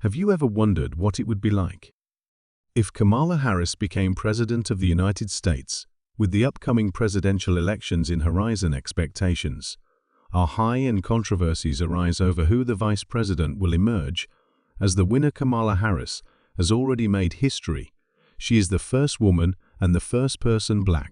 Have you ever wondered what it would be like if Kamala Harris became President of the United States, with the upcoming presidential elections in horizon? Expectations are high and controversies arise over who the vice president will emerge. As the winner, Kamala Harris has already made history. She is the first woman and the first person black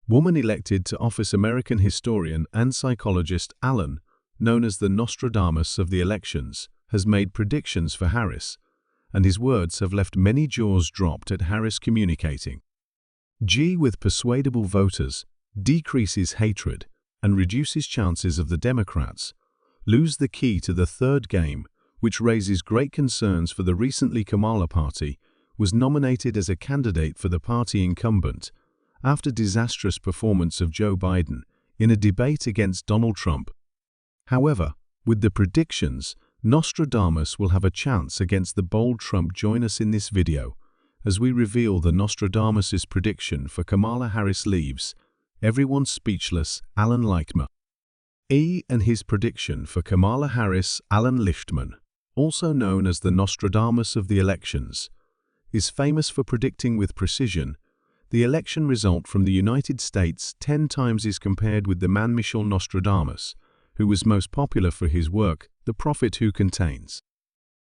woman elected to office. American historian and psychologist Alan, known as the Nostradamus of the elections, has made predictions for Harris, and his words have left many jaws dropped at Harris communicating. With persuadable voters, decreases hatred, and reduces chances of the Democrats lose the key to the third game, which raises great concerns for the recently Kamala party was nominated as a candidate for the party incumbent after disastrous performance of Joe Biden in a debate against Donald Trump. However, with the predictions, Nostradamus will have a chance against the bold Trump. Join us in this video as we reveal the Nostradamus's prediction for Kamala Harris leaves everyone speechless. Alan Lichtman and his prediction for Kamala Harris. Alan Lichtman, also known as the Nostradamus of the elections, is famous for predicting with precision the election result from the United States 10 times is compared with the man Michel Nostradamus, who was most popular for his work, The Prophet Who Contains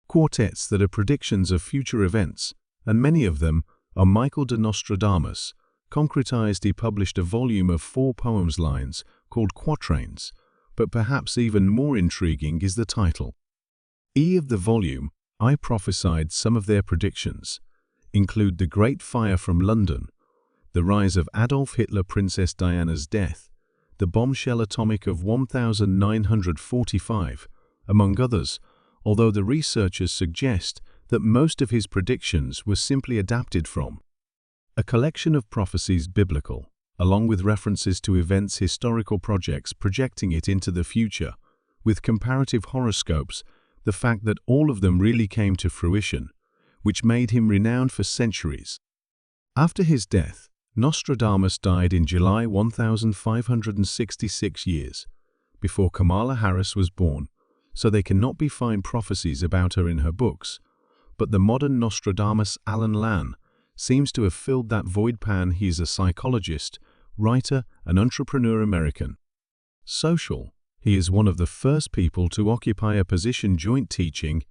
Quartets that are predictions of future events, and many of them are Michael de Nostradamus. Concretized, he published a volume of 4 poems lines called Quatrains, but perhaps even more intriguing is the title. Of the volume, I prophesied some of their predictions, include the Great Fire from London, the rise of Adolf Hitler, Princess Diana's death, the bombshell atomic of 1945, among others, although the researchers suggest that most of his predictions were simply adapted from a collection of prophecies biblical, along with references to events, historical projects projecting it into the future, with comparative horoscopes, the fact that all of them really came to fruition, which made him renowned for centuries. After his death, Nostradamus died in July 1566 years before Kamala Harris was born, so they cannot be found prophecies about her in her books, but the modern Nostradamus, Alan Lan, seems to have filled that void. He is a psychologist, writer, and entrepreneur American. Social. He is one of the first people to occupy a position joint teaching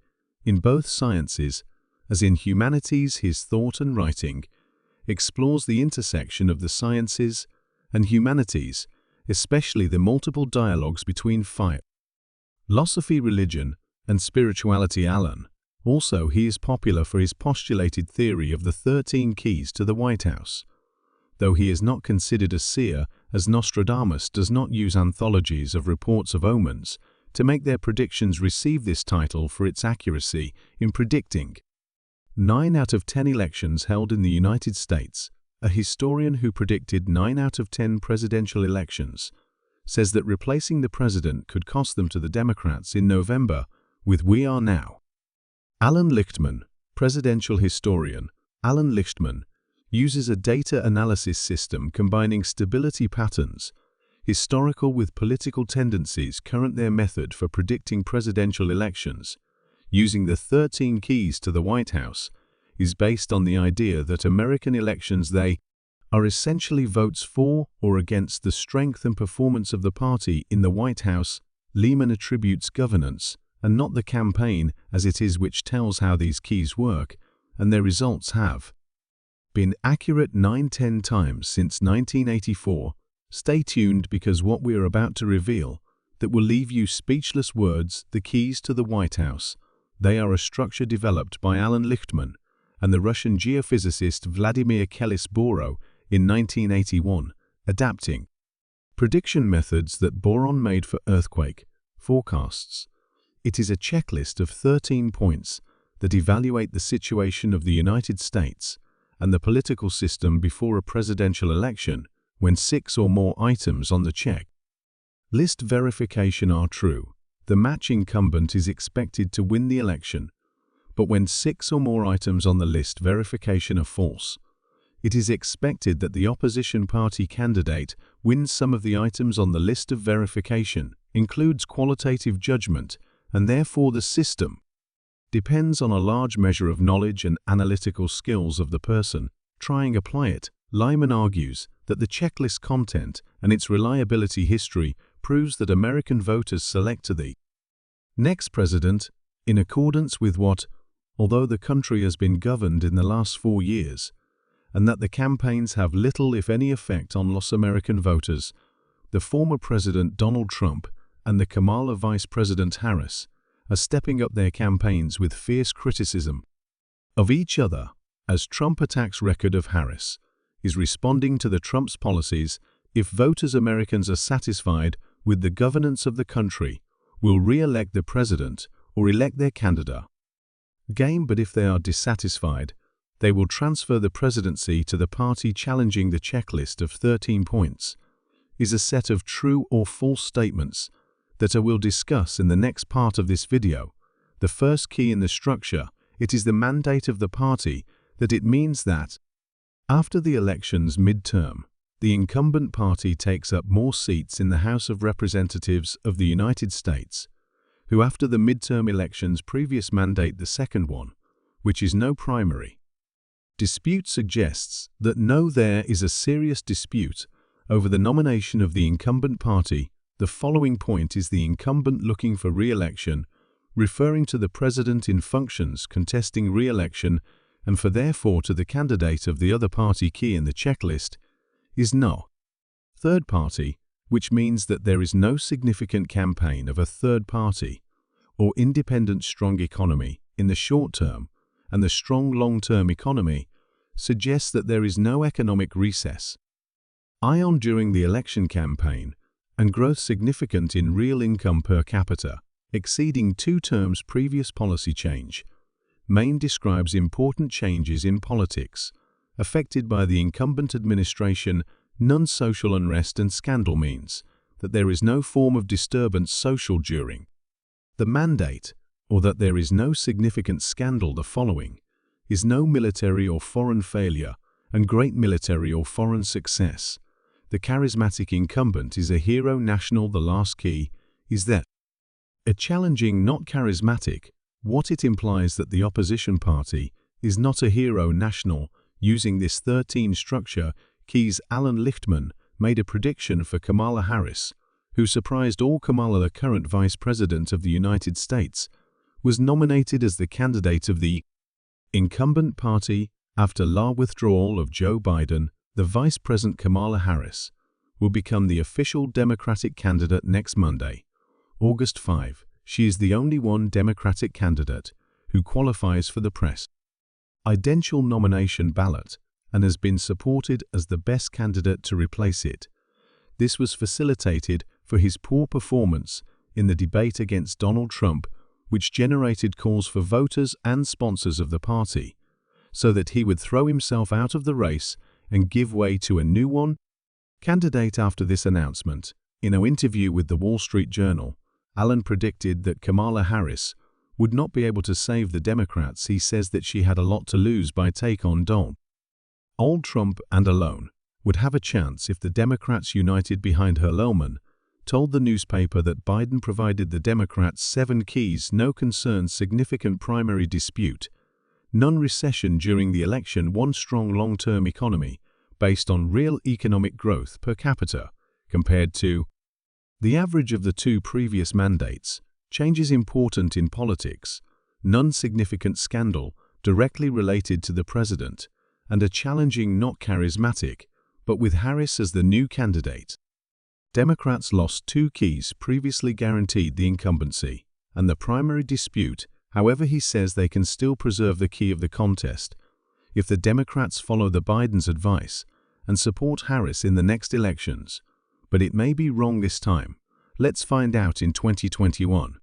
in both sciences, as in humanities. His thought and writing explores the intersection of the sciences and humanities, especially the multiple dialogues between philosophy, religion, and spirituality. Alan. Also, he is popular for his postulated theory of the 13 keys to the White House. Though he is not considered a seer, as Nostradamus does not use anthologies of reports of omens to make their predictions, receive this title for its accuracy in predicting 9 out of 10 elections held in the United States. A historian who predicted 9 out of 10 presidential elections says that replacing the president could cost them to the Democrats in November with "We Are Now." Alan Lichtman, presidential historian. Alan Lichtman uses a data analysis system combining stability patterns, historical with political tendencies. Their method for predicting presidential elections, using the 13 keys to the White House, is based on the idea that American elections are essentially votes for or against the strength and performance of the party in the White House. Lehman attributes governance, and not the campaign as it is, which tells how these keys work, and their results have been accurate 9-10 times since 1984. Stay tuned, because what we are about to reveal that will leave you speechless. Words, the keys to the White House. They are a structure developed by Alan Lichtman and the Russian geophysicist Vladimir Kelis-Boro in 1981, adapting prediction methods that Boron made for earthquake forecasts. It is a checklist of 13 points that evaluate the situation of the United States and the political system before a presidential election when 6 or more items on the check list verification are true. The match incumbent is expected to win the election, but when 6 or more items on the list verification are false, it is expected that the opposition party candidate wins. Some of the items on the list of verification includes qualitative judgment, and therefore the system depends on a large measure of knowledge and analytical skills of the person trying to apply it. Lyman argues that the checklist content and its reliability history proves that American voters select the next president in accordance with what, although the country has been governed in the last 4 years, and that the campaigns have little if any effect on lost American voters, the former President Donald Trump and the Kamala Vice President Harris are stepping up their campaigns with fierce criticism of each other, as Trump attacks record of Harris is responding to the Trump's policies. If voters Americans are satisfied with the governance of the country, will re-elect the president or elect their candidate. But if they are dissatisfied, they will transfer the presidency to the party challenging the checklist of 13 points. Is a set of true or false statements that I will discuss in the next part of this video. The first key in the structure, it is the mandate of the party, that it means that after the election's midterm, the incumbent party takes up more seats in the House of Representatives of the United States, who after the midterm election's previous mandate the second one, which is no primary dispute, suggests that there is a serious dispute over the nomination of the incumbent party. The following point is the incumbent looking for re-election, referring to the president in functions contesting re-election, and for therefore to the candidate of the other party. Key in the checklist is no third party, which means that there is no significant campaign of a third party or independent. Strong economy in the short term and the strong long-term economy suggests that there is no economic recess during the election campaign, and growth significant in real income per capita, exceeding 2 terms previous policy change. Maine describes important changes in politics affected by the incumbent administration. Non-social unrest and scandal means that there is no form of disturbance social during the mandate, or that there is no significant scandal. The following is no military or foreign failure and great military or foreign success. The charismatic incumbent is a hero national. The last key is that a challenging, not charismatic. What it implies that the opposition party is not a hero national. Using this 13 structure keys, Alan Lichtman made a prediction for Kamala Harris, who surprised all. Kamala, the current Vice President of the United States, was nominated as the candidate of the incumbent party after the withdrawal of Joe Biden. The Vice President Kamala Harris will become the official Democratic candidate next Monday, August 5. She is the only one Democratic candidate who qualifies for the presidential nomination ballot and has been supported as the best candidate to replace it. This was facilitated for his poor performance in the debate against Donald Trump, which generated calls for voters and sponsors of the party, so that he would throw himself out of the race and give way to a new one candidate. After this announcement, in an interview with the Wall Street Journal, Allen predicted that Kamala Harris would not be able to save the Democrats. He says that she had a lot to lose by take on Donald Trump and alone would have a chance if the Democrats united behind her. Lohman told the newspaper that Biden provided the Democrats 7 keys: no concerns, significant primary dispute, none recession during the election, 1 strong long-term economy based on real economic growth per capita compared to the average of the 2 previous mandates, changes important in politics, none significant scandal directly related to the president, and a challenging, not charismatic, but with Harris as the new candidate. Democrats lost 2 keys previously guaranteed the incumbency and the primary dispute. However, he says they can still preserve the key of the contest if the Democrats follow the Biden's advice and support Harris in the next elections. But it may be wrong this time. Let's find out in 2021.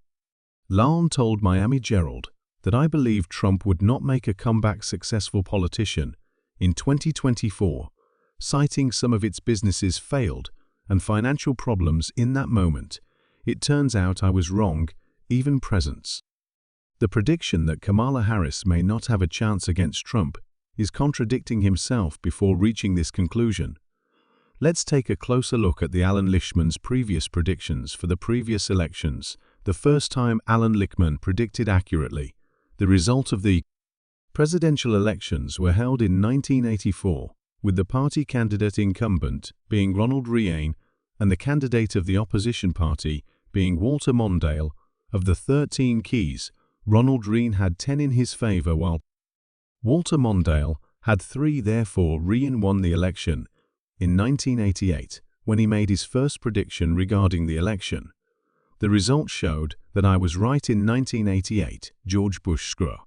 Lon told Miami Herald that I believe Trump would not make a comeback successful politician in 2024, citing some of its businesses failed and financial problems in that moment. It turns out I was wrong, even presence. The prediction that Kamala Harris may not have a chance against Trump is contradicting himself before reaching this conclusion. Let's take a closer look at the Alan Lichtman's previous predictions for the previous elections. The first time Alan Lichtman predicted accurately The result of the presidential elections were held in 1984, with the party candidate incumbent being Ronald Reagan and the candidate of the opposition party being Walter Mondale. Of the 13 keys, Ronald Reagan had 10 in his favor while Walter Mondale had 3. Therefore, Reagan won the election in 1988 when he made his first prediction regarding the election. The result showed that I was right in 1988. George Bush Sr.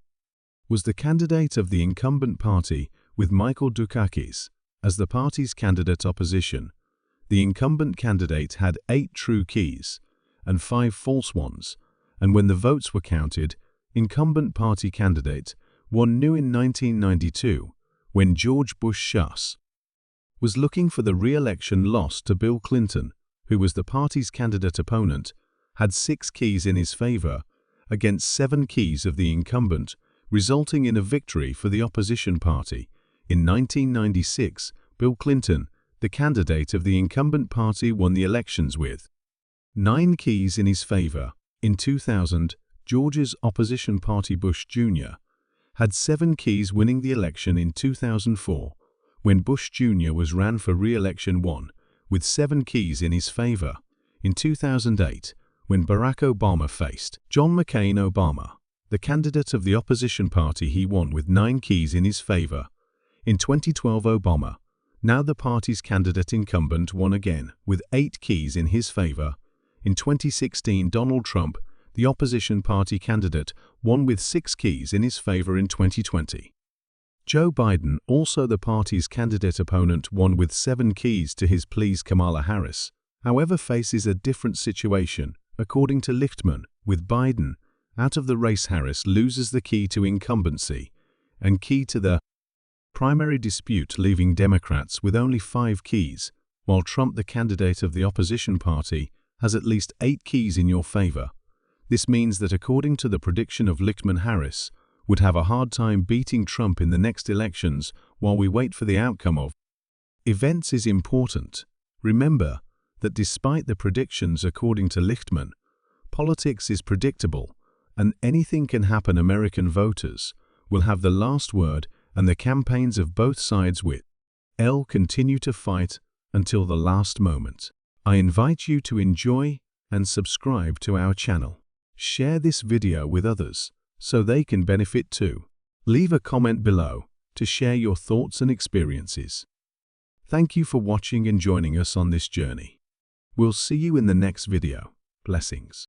was the candidate of the incumbent party with Michael Dukakis as the party's candidate opposition. The incumbent candidate had 8 true keys and 5 false ones, and when the votes were counted, incumbent party candidate won new in 1992 when George Bush Sr. was looking for the re-election. Lost to Bill Clinton, who was the party's candidate opponent, had 6 keys in his favor against 7 keys of the incumbent, resulting in a victory for the opposition party. In 1996, Bill Clinton, the candidate of the incumbent party, won the elections with 9 keys in his favor. In 2000, Georgia's opposition party Bush Jr. had 7 keys, winning the election. In 2004, when Bush Jr. was ran for re-election, won with 7 keys in his favor. In 2008, when Barack Obama faced John McCain Obama, the candidate of the opposition party, he won with 9 keys in his favor. In 2012, Obama, now the party's candidate incumbent, won again with 8 keys in his favor. In 2016, Donald Trump, the opposition party candidate, won with 6 keys in his favor. In 2020, Joe Biden, also the party's candidate opponent, won with 7 keys to his pleas. Kamala Harris, however, faces a different situation. According to Lichtman, with Biden out of the race, Harris loses the key to incumbency and key to the primary dispute, leaving Democrats with only 5 keys, while Trump, the candidate of the opposition party, has at least 8 keys in your favor. This means that, according to the prediction of Lichtman, Harris would have a hard time beating Trump in the next elections while we wait for the outcome of events. Is important. Remember that despite the predictions, according to Lichtman, politics is predictable and anything can happen. American voters will have the last word, and the campaigns of both sides will continue to fight until the last moment. I invite you to enjoy and subscribe to our channel. Share this video with others so they can benefit too. Leave a comment below to share your thoughts and experiences. Thank you for watching and joining us on this journey. We'll see you in the next video. Blessings.